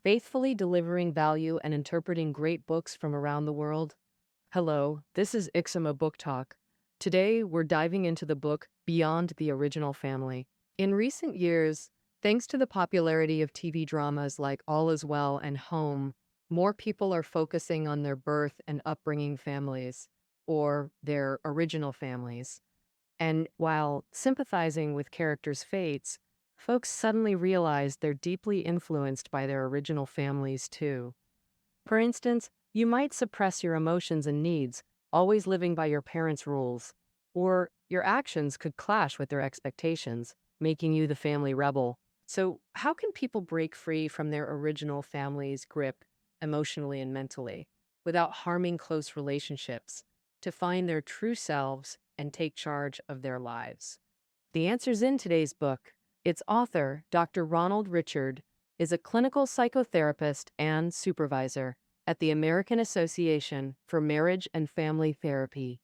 faithfully delivering value and interpreting great books from around the world. Hello, this is Ixama Book Talk. Today, we're diving into the book Beyond the Original Family. In recent years, thanks to the popularity of TV dramas like All Is Well and Home, more people are focusing on their birth and upbringing families, or their original families. And while sympathizing with characters' fates, folks suddenly realize they're deeply influenced by their original families too. For instance, you might suppress your emotions and needs, always living by your parents' rules, or your actions could clash with their expectations, making you the family rebel. So, how can people break free from their original family's grip emotionally and mentally without harming close relationships to find their true selves and take charge of their lives? The answer's in today's book. Its author, Dr. Ronald Richard, is a clinical psychotherapist and supervisor at the American Association for Marriage and Family Therapy.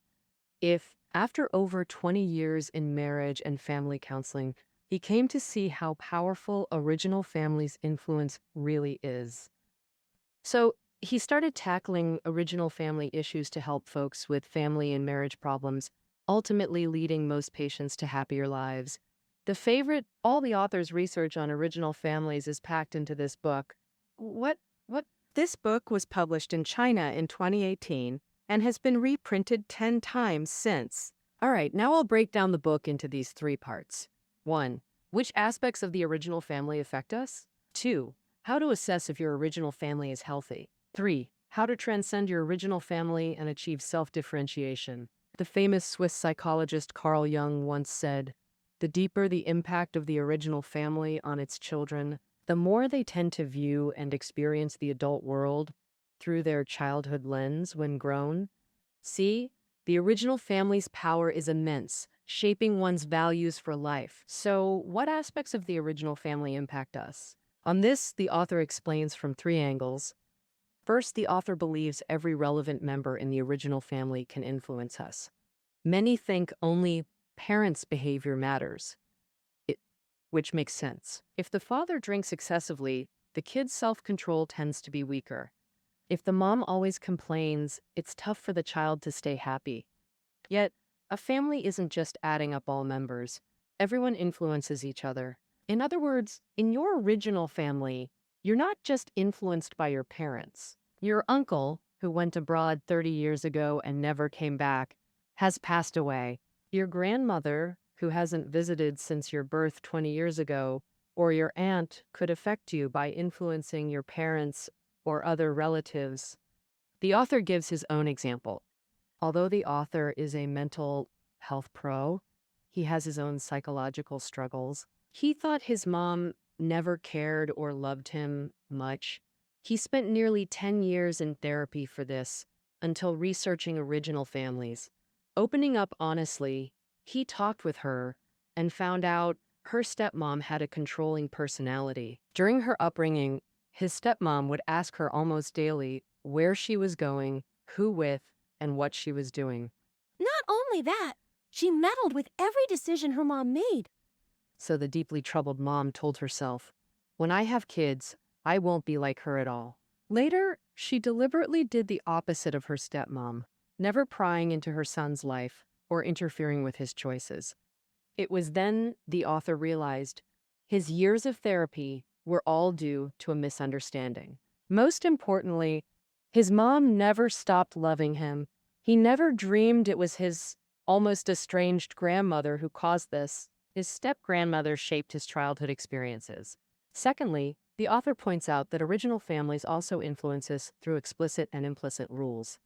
If, after over 20 years in marriage and family counseling, he came to see how powerful original family's influence really is. So, he started tackling original family issues to help folks with family and marriage problems, ultimately leading most patients to happier lives. All the author's research on original families is packed into this book. What? This book was published in China in 2018 and has been reprinted 10 times since. All right, now I'll break down the book into these three parts. 1. Which aspects of the original family affect us? 2. How to assess if your original family is healthy. 3. How to transcend your original family and achieve self-differentiation. The famous Swiss psychologist Carl Jung once said, "The deeper the impact of the original family on its children, the more they tend to view and experience the adult world through their childhood lens when grown." See, the original family's power is immense, shaping one's values for life. So, what aspects of the original family impact us? On this, the author explains from three angles. First, the author believes every relevant member in the original family can influence us. Many think only parents' behavior matters, which makes sense. If the father drinks excessively, the kid's self-control tends to be weaker. If the mom always complains, it's tough for the child to stay happy. Yet, a family isn't just adding up all members. Everyone influences each other. In other words, in your original family, you're not just influenced by your parents. Your uncle, who went abroad 30 years ago and never came back, has passed away. Your grandmother, who hasn't visited since your birth 20 years ago, or your aunt could affect you by influencing your parents or other relatives. The author gives his own example. Although the author is a mental health pro, he has his own psychological struggles. He thought his mom never cared or loved him much. He spent nearly 10 years in therapy for this, until researching original families. Opening up honestly, he talked with her and found out her stepmom had a controlling personality. During her upbringing, his stepmom would ask her almost daily where she was going, who with, and what she was doing. Not only that, she meddled with every decision her mom made. So the deeply troubled mom told herself, "When I have kids, I won't be like her at all." Later, she deliberately did the opposite of her stepmom, never prying into her son's life or interfering with his choices. It was then the author realized his years of therapy were all due to a misunderstanding. Most importantly, his mom never stopped loving him. He never dreamed it was his almost estranged grandmother who caused this. His step-grandmother shaped his childhood experiences. Secondly, the author points out that original families also influence us through explicit and implicit rules.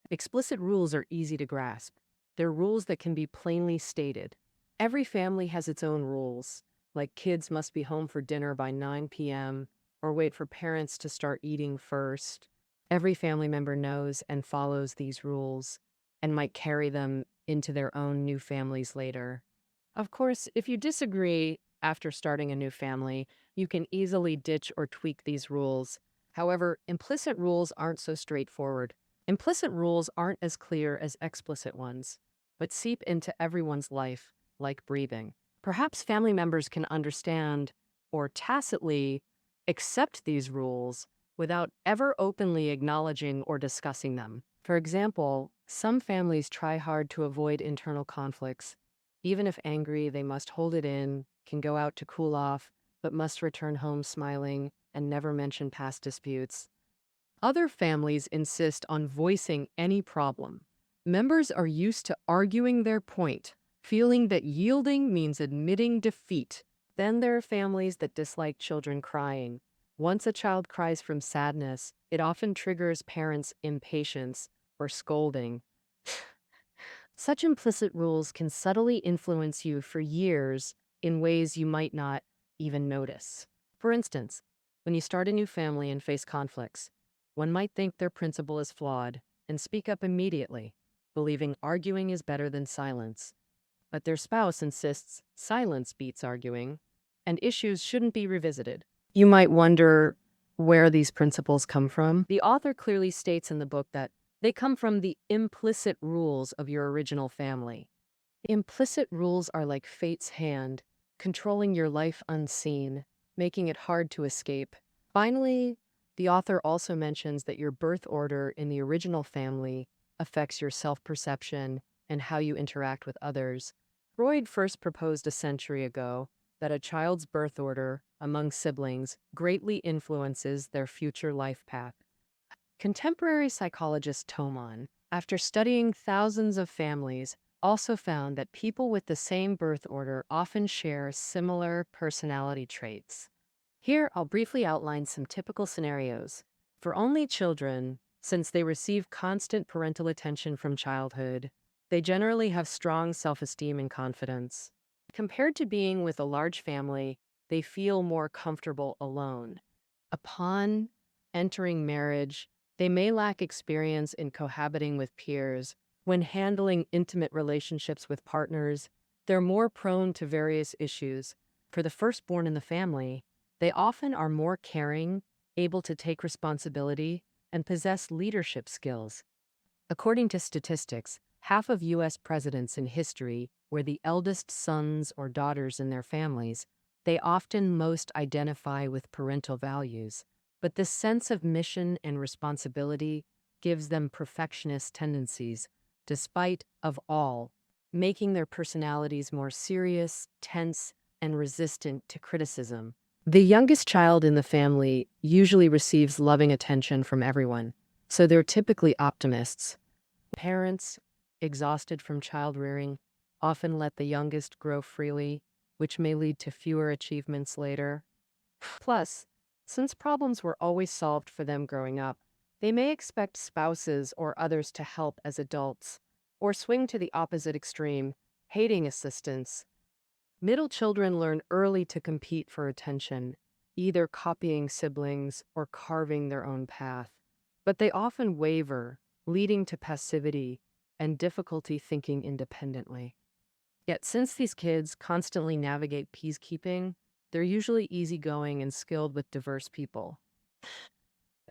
Explicit rules are easy to grasp. They're rules that can be plainly stated. Every family has its own rules, like kids must be home for dinner by 9 p.m. or wait for parents to start eating first. Every family member knows and follows these rules and might carry them into their own new families later. Of course, if you disagree after starting a new family, you can easily ditch or tweak these rules. However, implicit rules aren't so straightforward. Implicit rules aren't as clear as explicit ones, but seep into everyone's life, like breathing. Perhaps family members can understand, or tacitly accept these rules without ever openly acknowledging or discussing them. For example, some families try hard to avoid internal conflicts. Even if angry, they must hold it in, can go out to cool off, but must return home smiling and never mention past disputes. Other families insist on voicing any problem. Members are used to arguing their point, feeling that yielding means admitting defeat. Then there are families that dislike children crying. Once a child cries from sadness, it often triggers parents' impatience or scolding. Such implicit rules can subtly influence you for years in ways you might not even notice. For instance, when you start a new family and face conflicts, one might think their principle is flawed and speak up immediately, believing arguing is better than silence. But their spouse insists silence beats arguing, and issues shouldn't be revisited. You might wonder where these principles come from. The author clearly states in the book that they come from the implicit rules of your original family. Implicit rules are like fate's hand, controlling your life unseen, making it hard to escape. Finally, the author also mentions that your birth order in the original family affects your self-perception and how you interact with others. Freud first proposed a century ago that a child's birth order among siblings greatly influences their future life path. Contemporary psychologist Toman, after studying thousands of families, also found that people with the same birth order often share similar personality traits. Here, I'll briefly outline some typical scenarios. For only children, since they receive constant parental attention from childhood, they generally have strong self-esteem and confidence. Compared to being with a large family, they feel more comfortable alone. Upon entering marriage, they may lack experience in cohabiting with peers. When handling intimate relationships with partners, they're more prone to various issues. For the firstborn in the family, they often are more caring, able to take responsibility, and possess leadership skills. According to statistics, half of U.S. presidents in history were the eldest sons or daughters in their families. They often most identify with parental values, but this sense of mission and responsibility gives them perfectionist tendencies, despite of all, making their personalities more serious, tense, and resistant to criticism. The youngest child in the family usually receives loving attention from everyone, so they're typically optimists. Parents, exhausted from child rearing, often let the youngest grow freely, which may lead to fewer achievements later. Plus, since problems were always solved for them growing up, they may expect spouses or others to help as adults, or swing to the opposite extreme, hating assistance. Middle children learn early to compete for attention, either copying siblings or carving their own path. But they often waver, leading to passivity and difficulty thinking independently. Yet since these kids constantly navigate peacekeeping, they're usually easygoing and skilled with diverse people.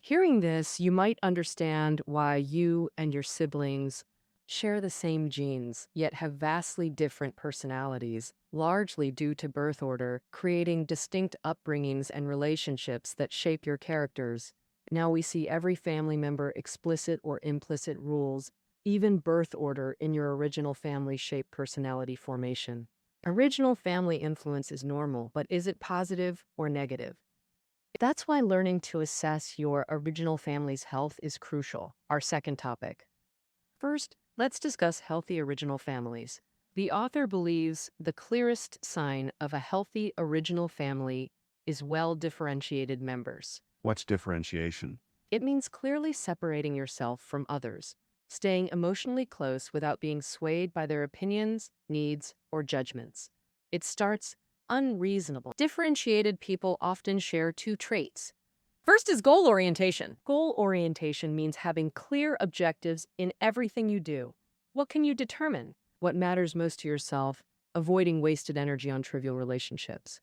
Hearing this, you might understand why you and your siblings share the same genes, yet have vastly different personalities, largely due to birth order, creating distinct upbringings and relationships that shape your characters. Now we see every family member explicit or implicit rules, even birth order in your original family shape personality formation. Original family influence is normal, but is it positive or negative? That's why learning to assess your original family's health is crucial. Our second topic. First, let's discuss healthy original families. The author believes the clearest sign of a healthy original family is well-differentiated members. What's differentiation? It means clearly separating yourself from others, staying emotionally close without being swayed by their opinions, needs, or judgments. It starts unreasonable. Differentiated people often share two traits. First is goal orientation. Goal orientation means having clear objectives in everything you do. What can you determine? What matters most to yourself, avoiding wasted energy on trivial relationships.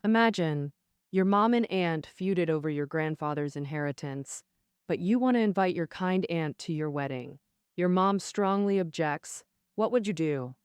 Imagine your mom and aunt feuded over your grandfather's inheritance, but you want to invite your kind aunt to your wedding. Your mom strongly objects. What would you do?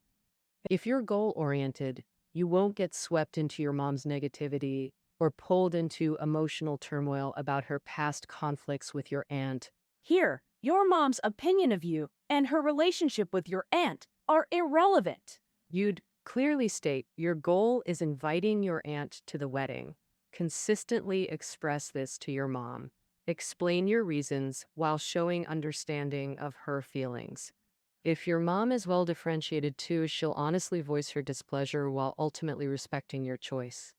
If you're goal-oriented, you won't get swept into your mom's negativity or pulled into emotional turmoil about her past conflicts with your aunt. Here, your mom's opinion of you and her relationship with your aunt are irrelevant. You'd clearly state your goal is inviting your aunt to the wedding. Consistently express this to your mom. Explain your reasons while showing understanding of her feelings. If your mom is well differentiated too, she'll honestly voice her displeasure while ultimately respecting your choice.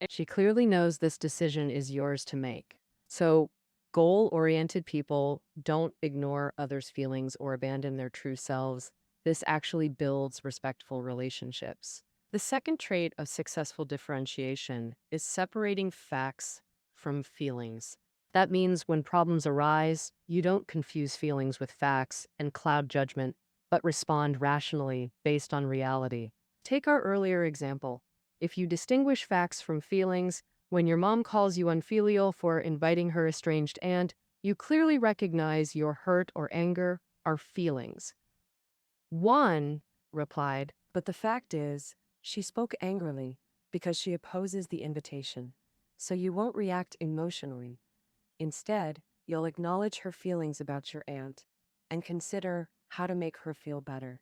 She clearly knows this decision is yours to make. So, goal-oriented people don't ignore others' feelings or abandon their true selves. This actually builds respectful relationships. The second trait of successful differentiation is separating facts from feelings. That means when problems arise, you don't confuse feelings with facts and cloud judgment, but respond rationally based on reality. Take our earlier example. If you distinguish facts from feelings, when your mom calls you unfilial for inviting her estranged aunt, you clearly recognize your hurt or anger are feelings. One replied, But the fact is, she spoke angrily because she opposes the invitation. So you won't react emotionally. Instead, you'll acknowledge her feelings about your aunt and consider how to make her feel better.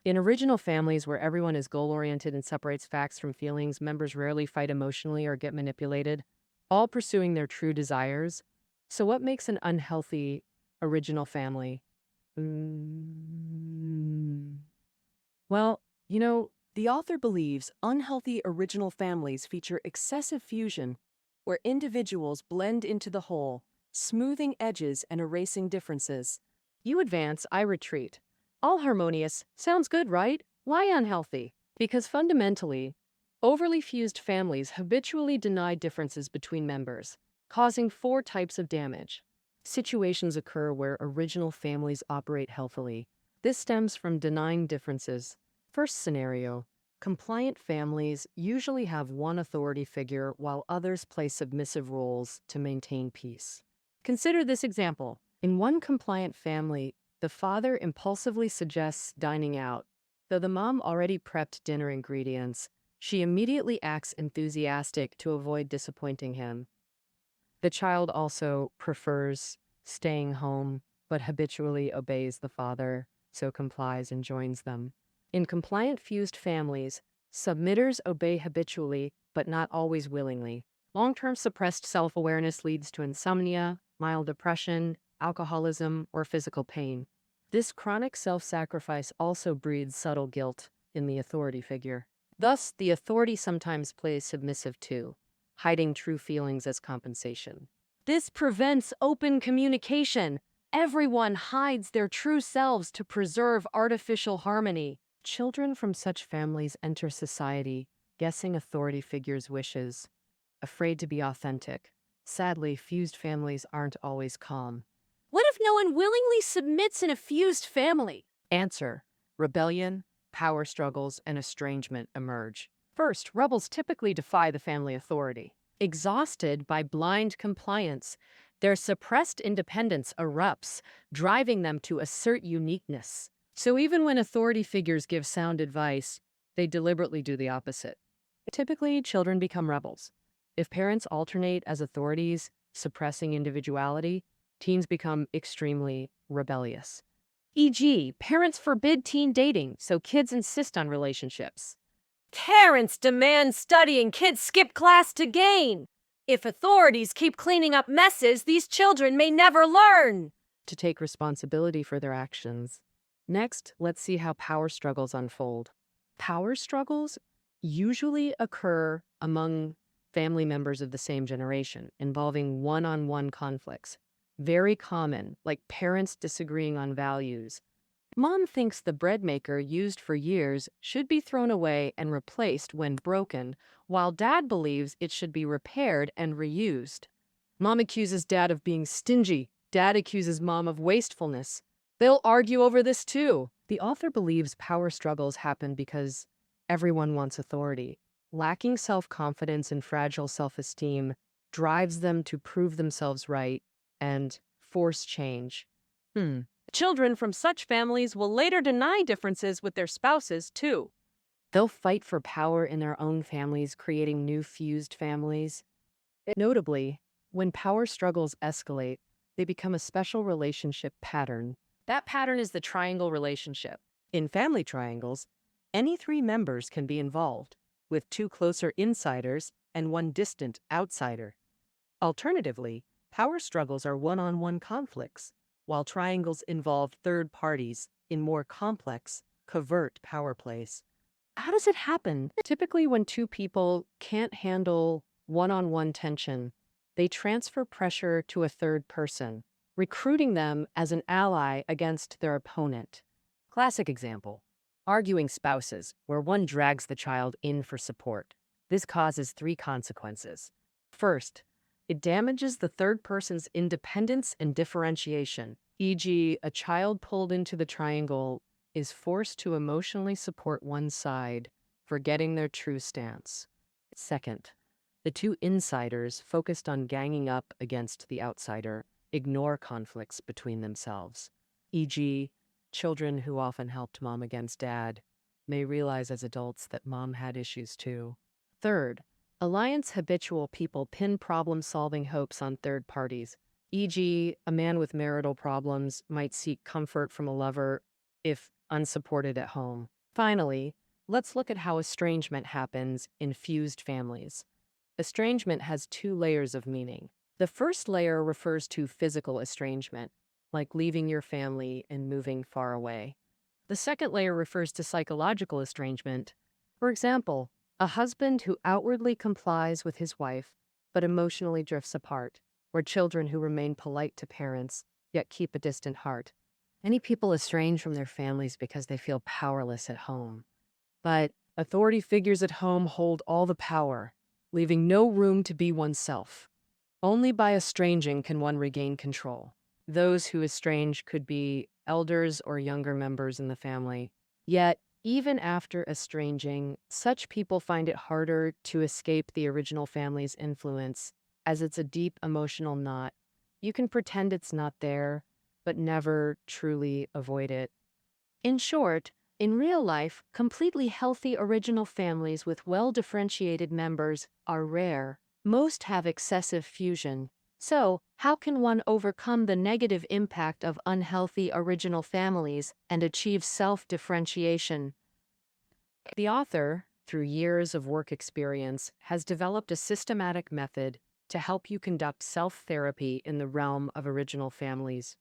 In original families where everyone is goal-oriented and separates facts from feelings, members rarely fight emotionally or get manipulated, all pursuing their true desires. So what makes an unhealthy original family? Well, The author believes unhealthy original families feature excessive fusion, where individuals blend into the whole, smoothing edges and erasing differences. you advance, I retreat. All harmonious. Sounds good, right? Why unhealthy? Because fundamentally, overly fused families habitually deny differences between members, causing four types of damage. Situations occur where original families operate healthily. This stems from denying differences. First scenario, compliant families usually have one authority figure while others play submissive roles to maintain peace. Consider this example. In one compliant family, the father impulsively suggests dining out. Though the mom already prepped dinner ingredients, she immediately acts enthusiastic to avoid disappointing him. The child also prefers staying home, but habitually obeys the father, so complies and joins them. In compliant fused families, submitters obey habitually, but not always willingly. Long-term suppressed self-awareness leads to insomnia, mild depression, alcoholism, or physical pain. This chronic self-sacrifice also breeds subtle guilt in the authority figure. Thus, the authority sometimes plays submissive too, hiding true feelings as compensation. This prevents open communication. Everyone hides their true selves to preserve artificial harmony. Children from such families enter society, guessing authority figures' wishes, afraid to be authentic. Sadly, fused families aren't always calm. What if no one willingly submits in a fused family? Answer: rebellion, power struggles, and estrangement emerge. First, rebels typically defy the family authority. Exhausted by blind compliance, their suppressed independence erupts, driving them to assert uniqueness. So even when authority figures give sound advice, they deliberately do the opposite. Typically, children become rebels. If parents alternate as authorities, suppressing individuality, teens become extremely rebellious. E.g., parents forbid teen dating, so kids insist on relationships. Parents demand studying, kids skip class to gain. If authorities keep cleaning up messes, these children may never learn To take responsibility for their actions. Next, let's see how power struggles unfold. Power struggles usually occur among family members of the same generation, involving one-on-one conflicts. Very common, like parents disagreeing on values. Mom thinks the bread maker used for years should be thrown away and replaced when broken, while dad believes it should be repaired and reused. Mom accuses dad of being stingy. Dad accuses mom of wastefulness. They'll argue over this too. The author believes power struggles happen because everyone wants authority. Lacking self-confidence and fragile self-esteem drives them to prove themselves right and force change. Children from such families will later deny differences with their spouses, too. They'll fight for power in their own families, creating new fused families. Notably, when power struggles escalate, they become a special relationship pattern. That pattern is the triangle relationship. In family triangles, any three members can be involved, with two closer insiders and one distant outsider. Alternatively, power struggles are one-on-one conflicts, while triangles involve third parties in more complex, covert power plays. How does it happen? Typically, when two people can't handle one-on-one tension, they transfer pressure to a third person, recruiting them as an ally against their opponent. Classic example: arguing spouses, where one drags the child in for support. This causes three consequences. First, it damages the third person's independence and differentiation, e.g., a child pulled into the triangle is forced to emotionally support one side, forgetting their true stance. Second, the two insiders focused on ganging up against the outsider ignore conflicts between themselves, e.g., children who often helped mom against dad may realize as adults that mom had issues too. Third, alliance habitual people pin problem-solving hopes on third parties, e.g., a man with marital problems might seek comfort from a lover if unsupported at home. Finally, let's look at how estrangement happens in fused families. Estrangement has two layers of meaning. The first layer refers to physical estrangement, like leaving your family and moving far away. The second layer refers to psychological estrangement. For example, a husband who outwardly complies with his wife, but emotionally drifts apart, or children who remain polite to parents, yet keep a distant heart. Many people estrange from their families because they feel powerless at home. But authority figures at home hold all the power, leaving no room to be oneself. Only by estranging can one regain control. Those who estrange could be elders or younger members in the family. Yet, even after estranging, such people find it harder to escape the original family's influence, as it's a deep emotional knot. You can pretend it's not there, but never truly avoid it. In short, in real life, completely healthy original families with well-differentiated members are rare. Most have excessive fusion. So, how can one overcome the negative impact of unhealthy original families and achieve self-differentiation? The author, through years of work experience, has developed a systematic method to help you conduct self-therapy in the realm of original families.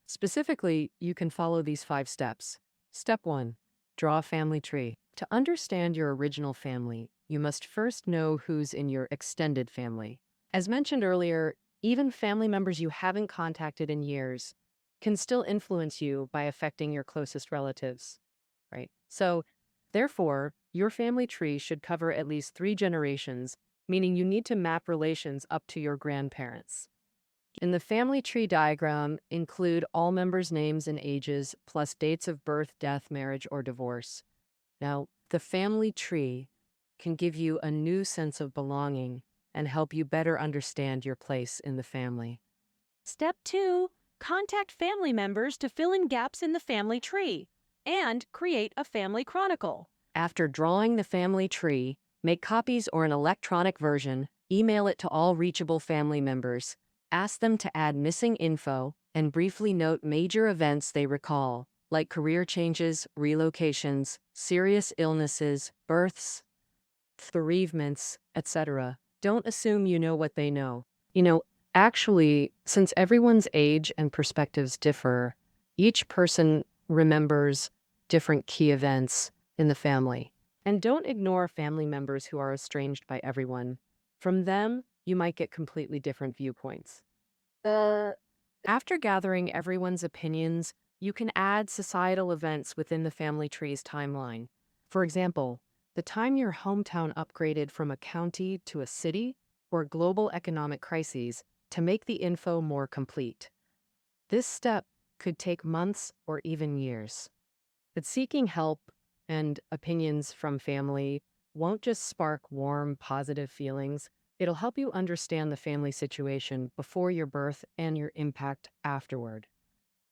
Specifically, you can follow these 5 steps. Step 1. Draw a family tree. To understand your original family, you must first know who's in your extended family. As mentioned earlier, even family members you haven't contacted in years can still influence you by affecting your closest relatives, right? So, therefore, your family tree should cover at least 3 generations, meaning you need to map relations up to your grandparents. In the family tree diagram, include all members' names and ages, plus dates of birth, death, marriage, or divorce. Now, the family tree can give you a new sense of belonging and help you better understand your place in the family. Step 2. Contact family members to fill in gaps in the family tree and create a family chronicle. After drawing the family tree, make copies or an electronic version, email it to all reachable family members. Ask them to add missing info and briefly note major events they recall, like career changes, relocations, serious illnesses, births, bereavements, etc. Don't assume you know what they know. Actually, since everyone's age and perspectives differ, each person remembers different key events in the family. And don't ignore family members who are estranged by everyone. From them, you might get completely different viewpoints. After gathering everyone's opinions, you can add societal events within the family tree's timeline. For example, the time your hometown upgraded from a county to a city, or global economic crises, to make the info more complete. This step could take months or even years. But seeking help and opinions from family won't just spark warm, positive feelings. It'll help you understand the family situation before your birth and your impact afterward.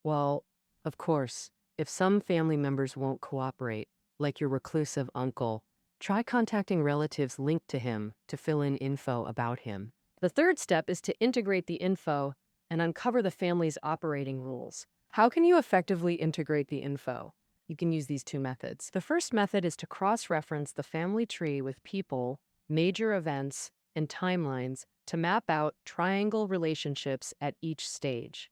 Well, of course, if some family members won't cooperate, like your reclusive uncle, Try contacting relatives linked to him to fill in info about him. The third step is to integrate the info and uncover the family's operating rules. How can you effectively integrate the info? You can use these two methods. The first method is to cross-reference the family tree with people, major events, and timelines to map out triangle relationships at each stage.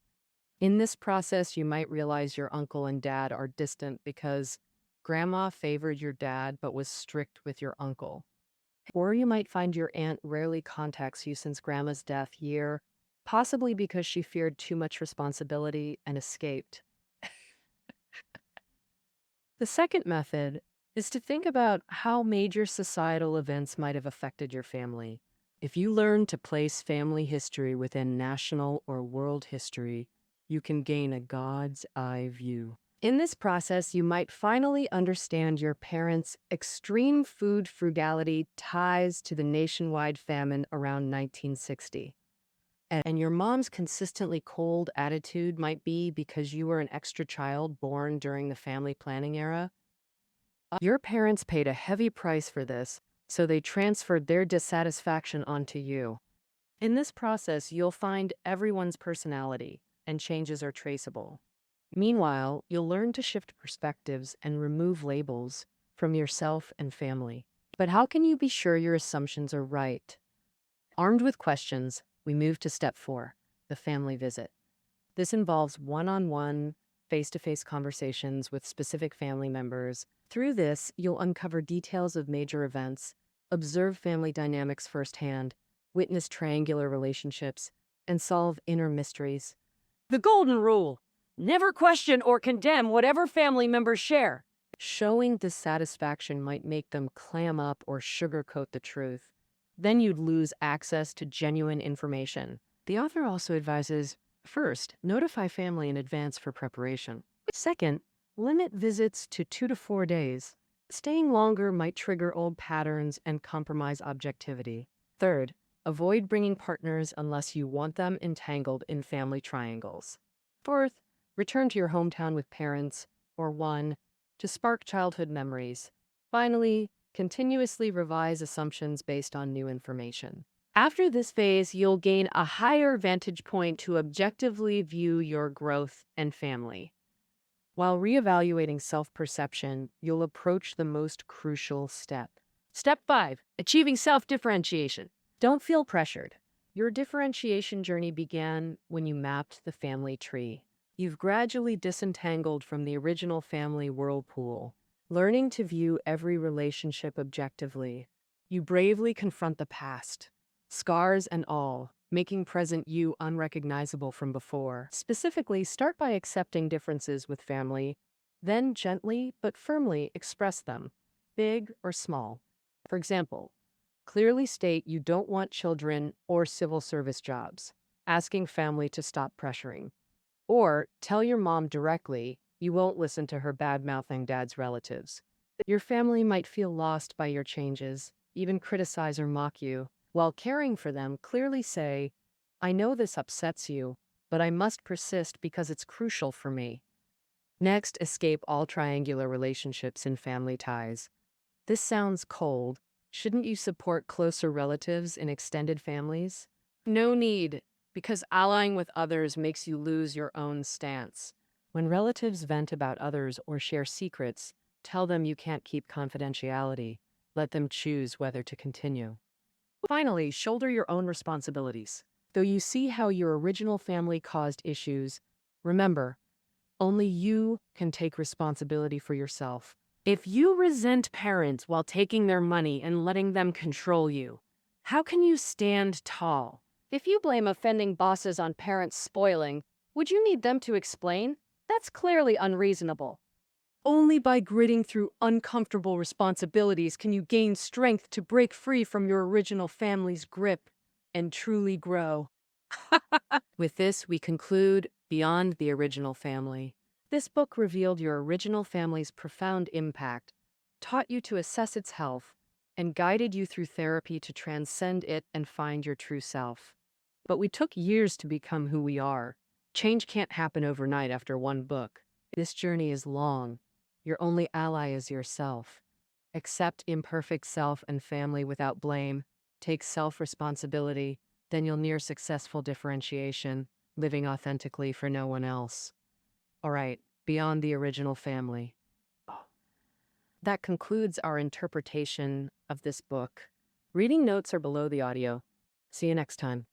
In this process, you might realize your uncle and dad are distant because grandma favored your dad but was strict with your uncle. Or you might find your aunt rarely contacts you since grandma's death year, possibly because she feared too much responsibility and escaped. The second method is to think about how major societal events might have affected your family. If you learn to place family history within national or world history, you can gain a God's eye view. In this process, you might finally understand your parents' extreme food frugality ties to the nationwide famine around 1960. And your mom's consistently cold attitude might be because you were an extra child born during the family planning era. Your parents paid a heavy price for this, so they transferred their dissatisfaction onto you. In this process, you'll find everyone's personality, and changes are traceable. Meanwhile, you'll learn to shift perspectives and remove labels from yourself and family. But how can you be sure your assumptions are right? Armed with questions, we move to step 4, the family visit. This involves one-on-one, face-to-face conversations with specific family members. Through this, you'll uncover details of major events, observe family dynamics firsthand, witness triangular relationships, and solve inner mysteries. The golden rule: never question or condemn whatever family members share. Showing dissatisfaction might make them clam up or sugarcoat the truth. Then you'd lose access to genuine information. The author also advises, first, notify family in advance for preparation. Second, limit visits to 2 to 4 days. Staying longer might trigger old patterns and compromise objectivity. Third, avoid bringing partners unless you want them entangled in family triangles. Fourth, return to your hometown with parents, or one, to spark childhood memories. Finally, continuously revise assumptions based on new information. After this phase, you'll gain a higher vantage point to objectively view your growth and family. While reevaluating self-perception, you'll approach the most crucial step. Step 5, achieving self-differentiation. Don't feel pressured. Your differentiation journey began when you mapped the family tree. You've gradually disentangled from the original family whirlpool, learning to view every relationship objectively. You bravely confront the past, scars and all, making present you unrecognizable from before. Specifically, start by accepting differences with family, then gently but firmly express them, big or small. For example, clearly state you don't want children or civil service jobs, asking family to stop pressuring. Or tell your mom directly you won't listen to her bad-mouthing dad's relatives. Your family might feel lost by your changes, even criticize or mock you. While caring for them, clearly say, I know this upsets you, but I must persist because it's crucial for me. Next, escape all triangular relationships and family ties. This sounds cold. Shouldn't you support closer relatives in extended families? No need, because allying with others makes you lose your own stance. When relatives vent about others or share secrets, tell them you can't keep confidentiality. Let them choose whether to continue. Finally, shoulder your own responsibilities. Though you see how your original family caused issues, remember, only you can take responsibility for yourself. If you resent parents while taking their money and letting them control you, how can you stand tall? If you blame offending bosses on parents spoiling, would you need them to explain? That's clearly unreasonable. Only by gritting through uncomfortable responsibilities can you gain strength to break free from your original family's grip and truly grow. With this, we conclude Beyond the Original Family. This book revealed your original family's profound impact, taught you to assess its health, and guided you through therapy to transcend it and find your true self. But we took years to become who we are. Change can't happen overnight after one book. This journey is long. Your only ally is yourself. Accept imperfect self and family without blame. Take self-responsibility. Then you'll near successful differentiation, living authentically for no one else. All right, beyond the original family. That concludes our interpretation of this book. Reading notes are below the audio. See you next time.